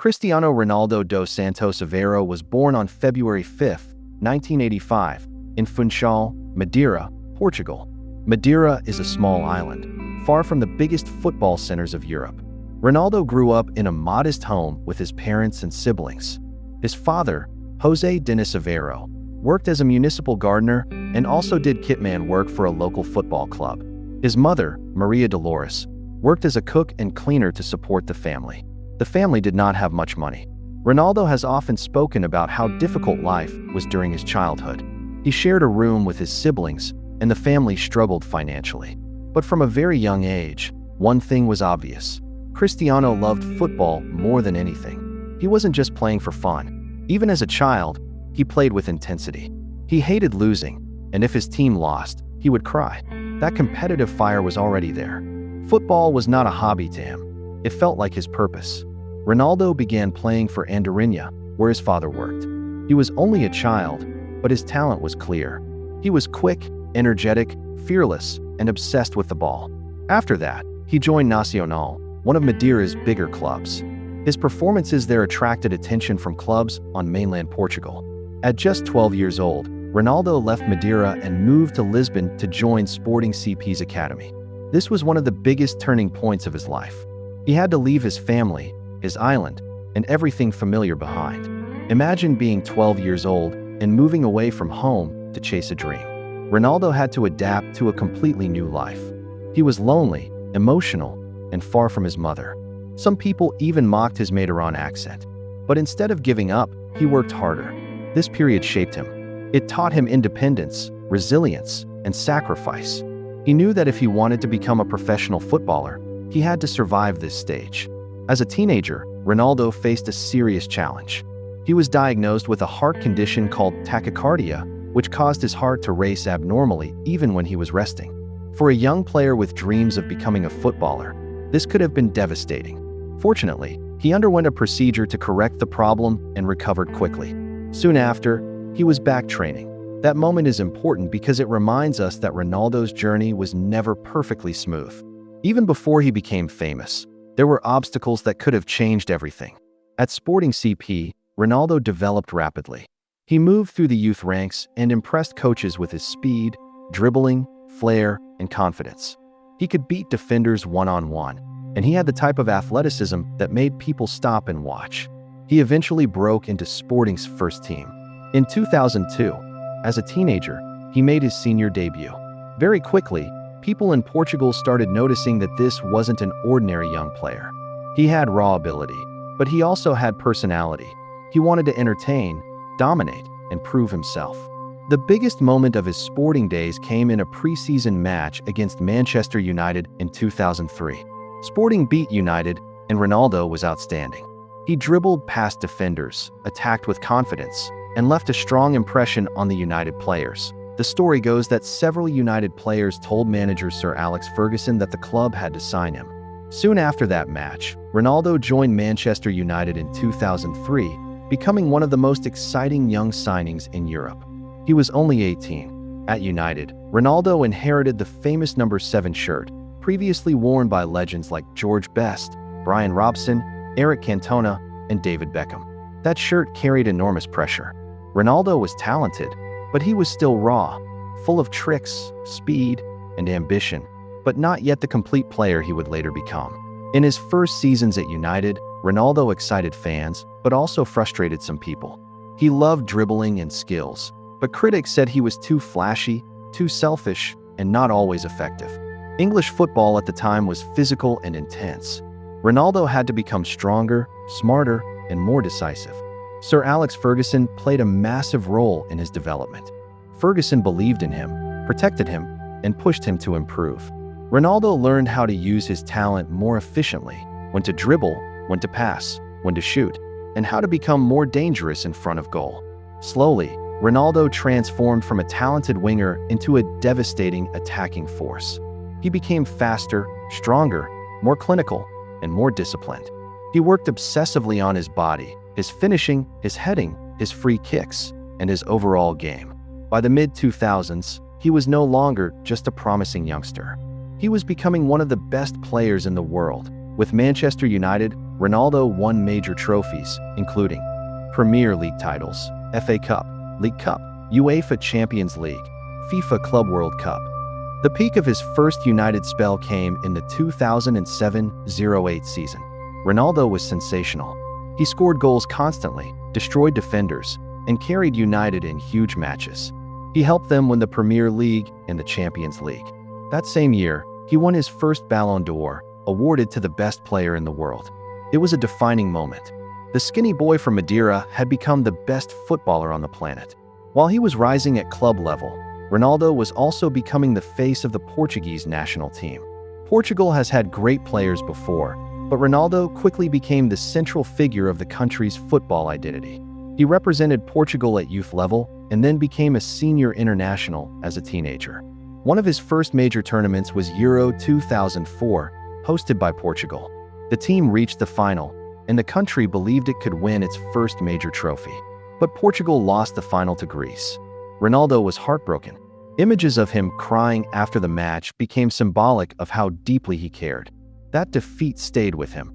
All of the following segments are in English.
Cristiano Ronaldo dos Santos Aveiro was born on February 5, 1985, in Funchal, Madeira, Portugal. Madeira is a small island, far from the biggest football centers of Europe. Ronaldo grew up in a modest home with his parents and siblings. His father, José Denis Aveiro, worked as a municipal gardener and also did kitman work for a local football club. His mother, Maria Dolores, worked as a cook and cleaner to support the family. The family did not have much money. Ronaldo has often spoken about how difficult life was during his childhood. He shared a room with his siblings, and the family struggled financially. But from a very young age, one thing was obvious. Cristiano loved football more than anything. He wasn't just playing for fun. Even as a child, he played with intensity. He hated losing, and if his team lost, he would cry. That competitive fire was already there. Football was not a hobby to him. It felt like his purpose. Ronaldo began playing for Andorinha, where his father worked. He was only a child, but his talent was clear. He was quick, energetic, fearless, and obsessed with the ball. After that, he joined Nacional, one of Madeira's bigger clubs. His performances there attracted attention from clubs on mainland Portugal. At just 12 years old, Ronaldo left Madeira and moved to Lisbon to join Sporting CP's academy. This was one of the biggest turning points of his life. He had to leave his family, his island, and everything familiar behind. Imagine being 12 years old and moving away from home to chase a dream. Ronaldo had to adapt to a completely new life. He was lonely, emotional, and far from his mother. Some people even mocked his Madeiran accent. But instead of giving up, he worked harder. This period shaped him. It taught him independence, resilience, and sacrifice. He knew that if he wanted to become a professional footballer, he had to survive this stage. As a teenager, Ronaldo faced a serious challenge. He was diagnosed with a heart condition called tachycardia, which caused his heart to race abnormally even when he was resting. For a young player with dreams of becoming a footballer, this could have been devastating. Fortunately, he underwent a procedure to correct the problem and recovered quickly. Soon after, he was back training. That moment is important because it reminds us that Ronaldo's journey was never perfectly smooth. Even before he became famous, there were obstacles that could have changed everything. At Sporting CP, Ronaldo developed rapidly. He moved through the youth ranks and impressed coaches with his speed, dribbling, flair, and confidence. He could beat defenders one-on-one, and he had the type of athleticism that made people stop and watch. He eventually broke into Sporting's first team. In 2002, as a teenager, he made his senior debut. Very quickly, people in Portugal started noticing that this wasn't an ordinary young player. He had raw ability, but he also had personality. He wanted to entertain, dominate, and prove himself. The biggest moment of his Sporting days came in a pre-season match against Manchester United in 2003. Sporting beat United, and Ronaldo was outstanding. He dribbled past defenders, attacked with confidence, and left a strong impression on the United players. The story goes that several United players told manager Sir Alex Ferguson that the club had to sign him. Soon after that match, Ronaldo joined Manchester United in 2003, becoming one of the most exciting young signings in Europe. He was only 18. At United, Ronaldo inherited the famous number 7 shirt, previously worn by legends like George Best, Brian Robson, Eric Cantona, and David Beckham. That shirt carried enormous pressure. Ronaldo was talented, but he was still raw, full of tricks, speed, and ambition, but not yet the complete player he would later become. In his first seasons at United, Ronaldo excited fans, but also frustrated some people. He loved dribbling and skills, but critics said he was too flashy, too selfish, and not always effective. English football at the time was physical and intense. Ronaldo had to become stronger, smarter, and more decisive. Sir Alex Ferguson played a massive role in his development. Ferguson believed in him, protected him, and pushed him to improve. Ronaldo learned how to use his talent more efficiently, when to dribble, when to pass, when to shoot, and how to become more dangerous in front of goal. Slowly, Ronaldo transformed from a talented winger into a devastating attacking force. He became faster, stronger, more clinical, and more disciplined. He worked obsessively on his body, his finishing, his heading, his free kicks, and his overall game. By the mid-2000s, he was no longer just a promising youngster. He was becoming one of the best players in the world, With Manchester United, Ronaldo won major trophies, including Premier League titles, FA Cup, League Cup, UEFA Champions League, FIFA Club World Cup. The peak of his first United spell came in the 2007-08 season. Ronaldo was sensational. He scored goals constantly, destroyed defenders, and carried United in huge matches. He helped them win the Premier League and the Champions League. That same year, he won his first Ballon d'Or, awarded to the best player in the world. It was a defining moment. The skinny boy from Madeira had become the best footballer on the planet. While he was rising at club level, Ronaldo was also becoming the face of the Portuguese national team. Portugal has had great players before, but Ronaldo quickly became the central figure of the country's football identity. He represented Portugal at youth level and then became a senior international as a teenager. One of his first major tournaments was Euro 2004, hosted by Portugal. The team reached the final, and the country believed it could win its first major trophy. But Portugal lost the final to Greece. Ronaldo was heartbroken. Images of him crying after the match became symbolic of how deeply he cared. That defeat stayed with him.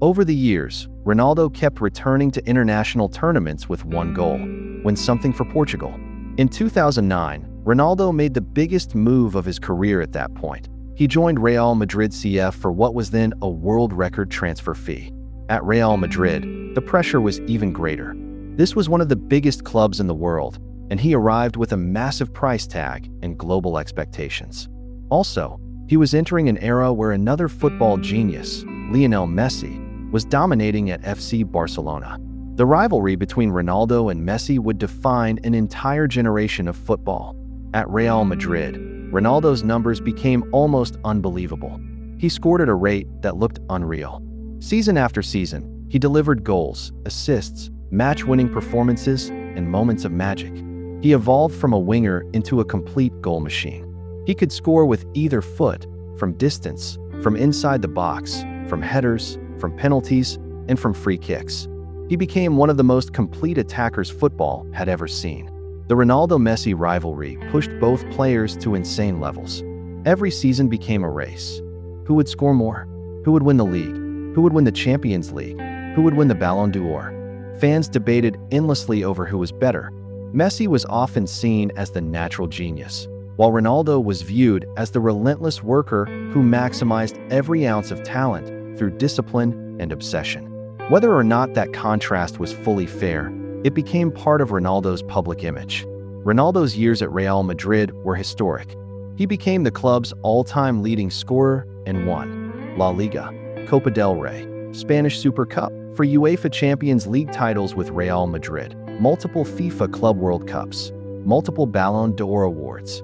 Over the years, Ronaldo kept returning to international tournaments with one goal: win something for Portugal. In 2009, Ronaldo made the biggest move of his career at that point. He joined Real Madrid CF for what was then a world record transfer fee. At Real Madrid, the pressure was even greater. This was one of the biggest clubs in the world, and he arrived with a massive price tag and global expectations. Also, he was entering an era where another football genius, Lionel Messi, was dominating at FC Barcelona. The rivalry between Ronaldo and Messi would define an entire generation of football. At Real Madrid, Ronaldo's numbers became almost unbelievable. He scored at a rate that looked unreal. Season after season, he delivered goals, assists, match-winning performances, and moments of magic. He evolved from a winger into a complete goal machine. He could score with either foot, from distance, from inside the box, from headers, from penalties, and from free kicks. He became one of the most complete attackers football had ever seen. The Ronaldo-Messi rivalry pushed both players to insane levels. Every season became a race. Who would score more? Who would win the league? Who would win the Champions League? Who would win the Ballon d'Or? Fans debated endlessly over who was better. Messi was often seen as the natural genius, while Ronaldo was viewed as the relentless worker who maximized every ounce of talent through discipline and obsession. Whether or not that contrast was fully fair, it became part of Ronaldo's public image. Ronaldo's years at Real Madrid were historic. He became the club's all-time leading scorer and won La Liga, Copa del Rey, Spanish Super Cup, for UEFA Champions League titles with Real Madrid, multiple FIFA Club World Cups, multiple Ballon d'Or awards.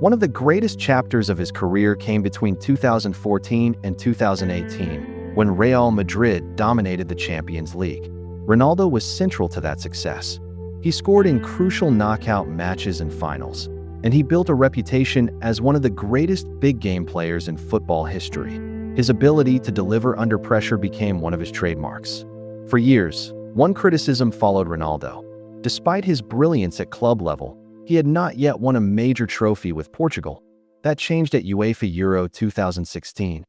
One of the greatest chapters of his career came between 2014 and 2018, when Real Madrid dominated the Champions League. Ronaldo was central to that success. He scored in crucial knockout matches and finals, and he built a reputation as one of the greatest big-game players in football history. His ability to deliver under pressure became one of his trademarks. For years, one criticism followed Ronaldo. Despite his brilliance at club level, he had not yet won a major trophy with Portugal. That changed at UEFA Euro 2016.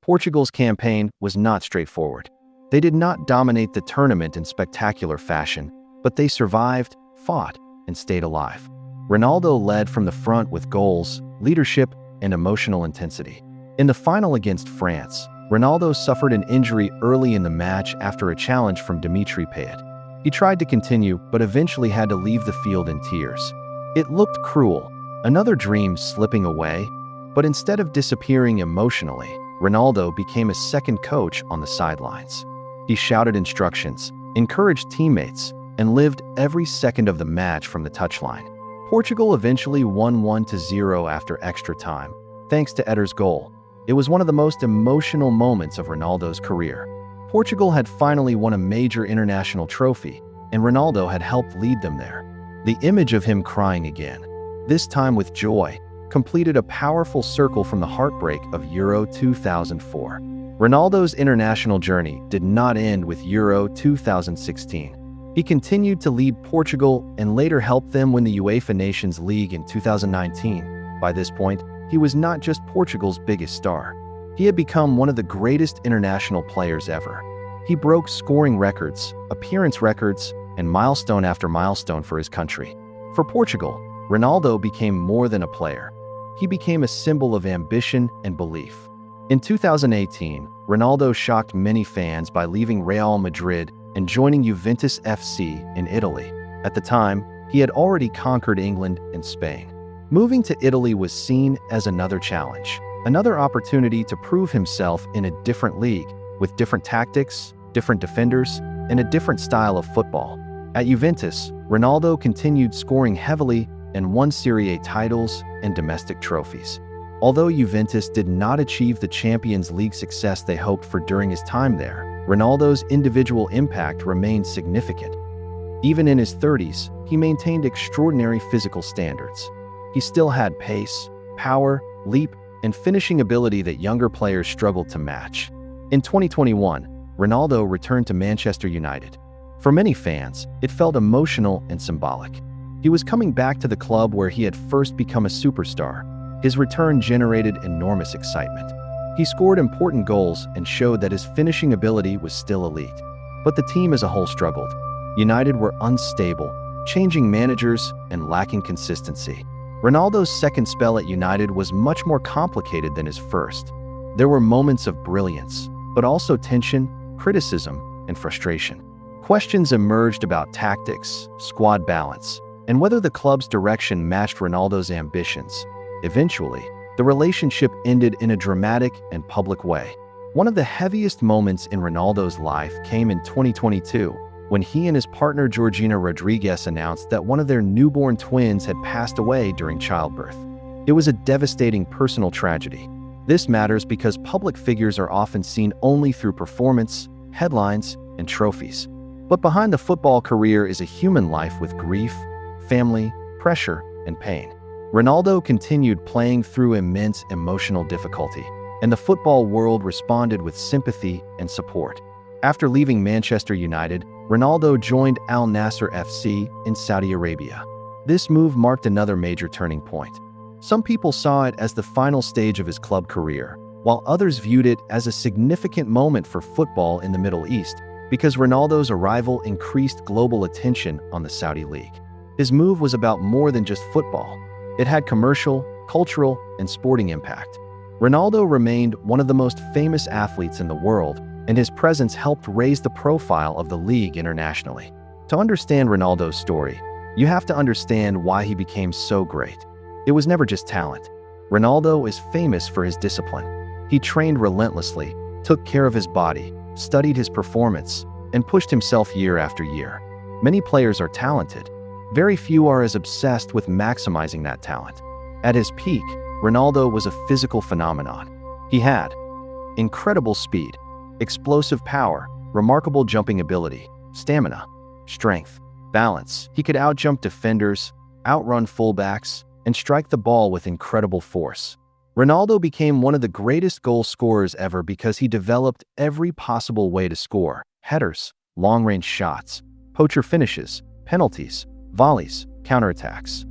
Portugal's campaign was not straightforward. They did not dominate the tournament in spectacular fashion, but they survived, fought, and stayed alive. Ronaldo led from the front with goals, leadership, and emotional intensity. In the final against France, Ronaldo suffered an injury early in the match after a challenge from Dimitri Payet. He tried to continue, but eventually had to leave the field in tears. It looked cruel, another dream slipping away, but instead of disappearing emotionally, Ronaldo became a second coach on the sidelines. He shouted instructions, encouraged teammates, and lived every second of the match from the touchline. Portugal eventually won 1-0 after extra time, thanks to Eder's goal. It was one of the most emotional moments of Ronaldo's career. Portugal had finally won a major international trophy, and Ronaldo had helped lead them there. The image of him crying again, this time with joy, completed a powerful circle from the heartbreak of Euro 2004. Ronaldo's international journey did not end with Euro 2016. He continued to lead Portugal and later helped them win the UEFA Nations League in 2019. By this point, he was not just Portugal's biggest star. He had become one of the greatest international players ever. He broke scoring records, appearance records, and milestone after milestone for his country. For Portugal, Ronaldo became more than a player. He became a symbol of ambition and belief. In 2018, Ronaldo shocked many fans by leaving Real Madrid and joining Juventus FC in Italy. At the time, he had already conquered England and Spain. Moving to Italy was seen as another challenge, another opportunity to prove himself in a different league, with different tactics, different defenders, and a different style of football. At Juventus, Ronaldo continued scoring heavily and won Serie A titles and domestic trophies. Although Juventus did not achieve the Champions League success they hoped for during his time there, Ronaldo's individual impact remained significant. Even in his 30s, he maintained extraordinary physical standards. He still had pace, power, leap, and finishing ability that younger players struggled to match. In 2021, Ronaldo returned to Manchester United. For many fans, it felt emotional and symbolic. He was coming back to the club where he had first become a superstar. His return generated enormous excitement. He scored important goals and showed that his finishing ability was still elite. But the team as a whole struggled. United were unstable, changing managers and lacking consistency. Ronaldo's second spell at United was much more complicated than his first. There were moments of brilliance, but also tension, criticism, and frustration. Questions emerged about tactics, squad balance, and whether the club's direction matched Ronaldo's ambitions. Eventually, the relationship ended in a dramatic and public way. One of the heaviest moments in Ronaldo's life came in 2022, when he and his partner Georgina Rodriguez announced that one of their newborn twins had passed away during childbirth. It was a devastating personal tragedy. This matters because public figures are often seen only through performance, headlines, and trophies. But behind the football career is a human life with grief, family, pressure, and pain. Ronaldo continued playing through immense emotional difficulty, and the football world responded with sympathy and support. After leaving Manchester United, Ronaldo joined Al Nassr FC in Saudi Arabia. This move marked another major turning point. Some people saw it as the final stage of his club career, while others viewed it as a significant moment for football in the Middle East, because Ronaldo's arrival increased global attention on the Saudi League. His move was about more than just football. It had commercial, cultural, and sporting impact. Ronaldo remained one of the most famous athletes in the world, and his presence helped raise the profile of the league internationally. To understand Ronaldo's story, you have to understand why he became so great. It was never just talent. Ronaldo is famous for his discipline. He trained relentlessly, took care of his body, studied his performance, and pushed himself year after year. Many players are talented. Very few are as obsessed with maximizing that talent. At his peak, Ronaldo was a physical phenomenon. He had incredible speed, explosive power, remarkable jumping ability, stamina, strength, balance. He could outjump defenders, outrun fullbacks, and strike the ball with incredible force. Ronaldo became one of the greatest goal scorers ever because he developed every possible way to score: headers, long-range shots, poacher finishes, penalties, volleys, counterattacks,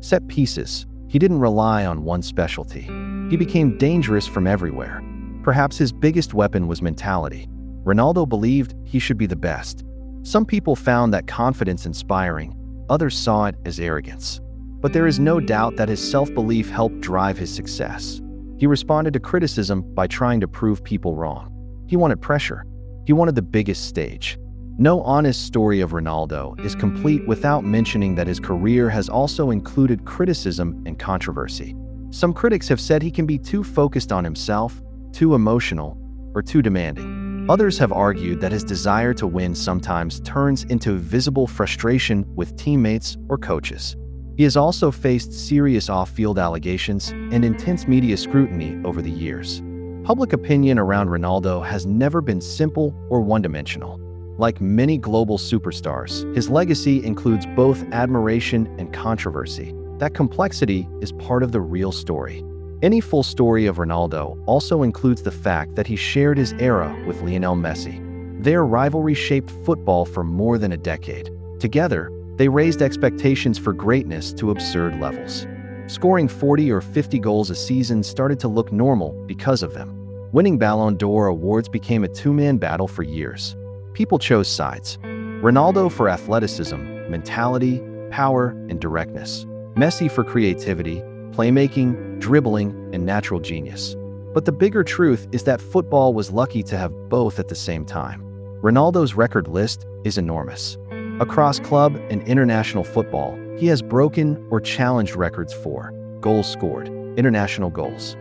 set pieces. He didn't rely on one specialty. He became dangerous from everywhere. Perhaps his biggest weapon was mentality. Ronaldo believed he should be the best. Some people found that confidence inspiring, others saw it as arrogance. But there is no doubt that his self-belief helped drive his success. He responded to criticism by trying to prove people wrong. He wanted pressure. He wanted the biggest stage. No honest story of Ronaldo is complete without mentioning that his career has also included criticism and controversy. Some critics have said he can be too focused on himself, too emotional, or too demanding. Others have argued that his desire to win sometimes turns into visible frustration with teammates or coaches. He has also faced serious off-field allegations and intense media scrutiny over the years. Public opinion around Ronaldo has never been simple or one-dimensional. Like many global superstars, his legacy includes both admiration and controversy. That complexity is part of the real story. Any full story of Ronaldo also includes the fact that he shared his era with Lionel Messi. Their rivalry shaped football for more than a decade. Together, they raised expectations for greatness to absurd levels. Scoring 40 or 50 goals a season started to look normal because of them. Winning Ballon d'Or awards became a two-man battle for years. People chose sides. Ronaldo for athleticism, mentality, power, and directness. Messi for creativity, playmaking, dribbling, and natural genius. But the bigger truth is that football was lucky to have both at the same time. Ronaldo's record list is enormous. Across club and international football, he has broken or challenged records for goals scored, international goals,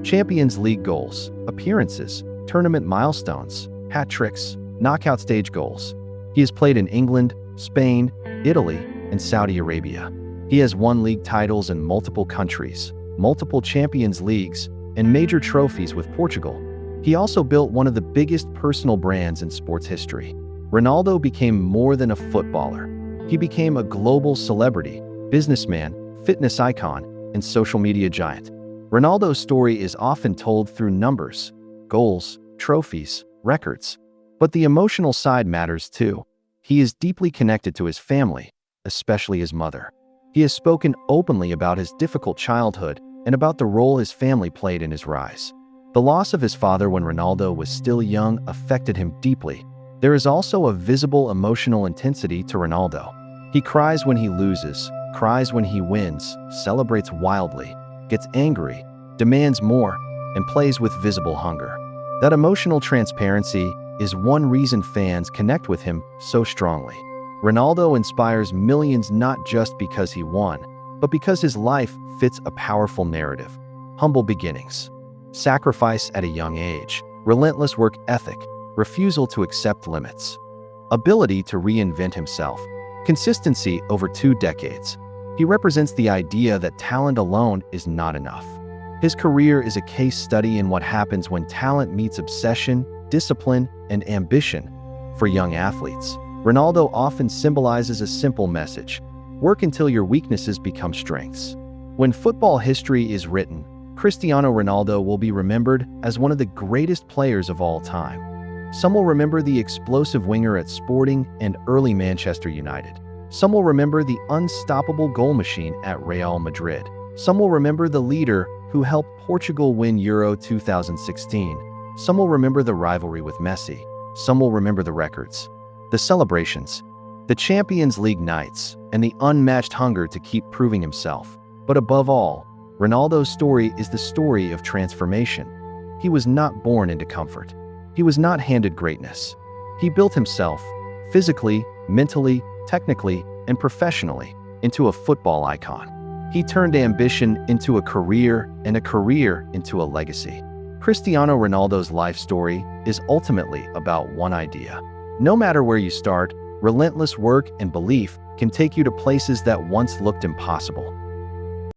Champions League goals, appearances, tournament milestones, hat tricks, knockout stage goals. He has played in England, Spain, Italy, and Saudi Arabia. He has won league titles in multiple countries, multiple Champions Leagues, and major trophies with Portugal. He also built one of the biggest personal brands in sports history. Ronaldo became more than a footballer. He became a global celebrity, businessman, fitness icon, and social media giant. Ronaldo's story is often told through numbers, goals, trophies, records. But the emotional side matters too. He is deeply connected to his family, especially his mother. He has spoken openly about his difficult childhood and about the role his family played in his rise. The loss of his father when Ronaldo was still young affected him deeply. There is also a visible emotional intensity to Ronaldo. He cries when he loses, cries when he wins, celebrates wildly, gets angry, demands more, and plays with visible hunger. That emotional transparency is one reason fans connect with him so strongly. Ronaldo inspires millions not just because he won, but because his life fits a powerful narrative. Humble beginnings, sacrifice at a young age, relentless work ethic, refusal to accept limits, ability to reinvent himself, consistency over 2 decades. He represents the idea that talent alone is not enough. His career is a case study in what happens when talent meets obsession, discipline, and ambition. For young athletes, Ronaldo often symbolizes a simple message: work until your weaknesses become strengths. When football history is written, Cristiano Ronaldo will be remembered as one of the greatest players of all time. Some will remember the explosive winger at Sporting and early Manchester United. Some will remember the unstoppable goal machine at Real Madrid. Some will remember the leader who helped Portugal win Euro 2016. Some will remember the rivalry with Messi. Some will remember the records, the celebrations, the Champions League nights, and the unmatched hunger to keep proving himself. But above all, Ronaldo's story is the story of transformation. He was not born into comfort. He was not handed greatness. He built himself, physically, mentally, technically, and professionally, into a football icon. He turned ambition into a career and a career into a legacy. Cristiano Ronaldo's life story is ultimately about one idea. No matter where you start, relentless work and belief can take you to places that once looked impossible.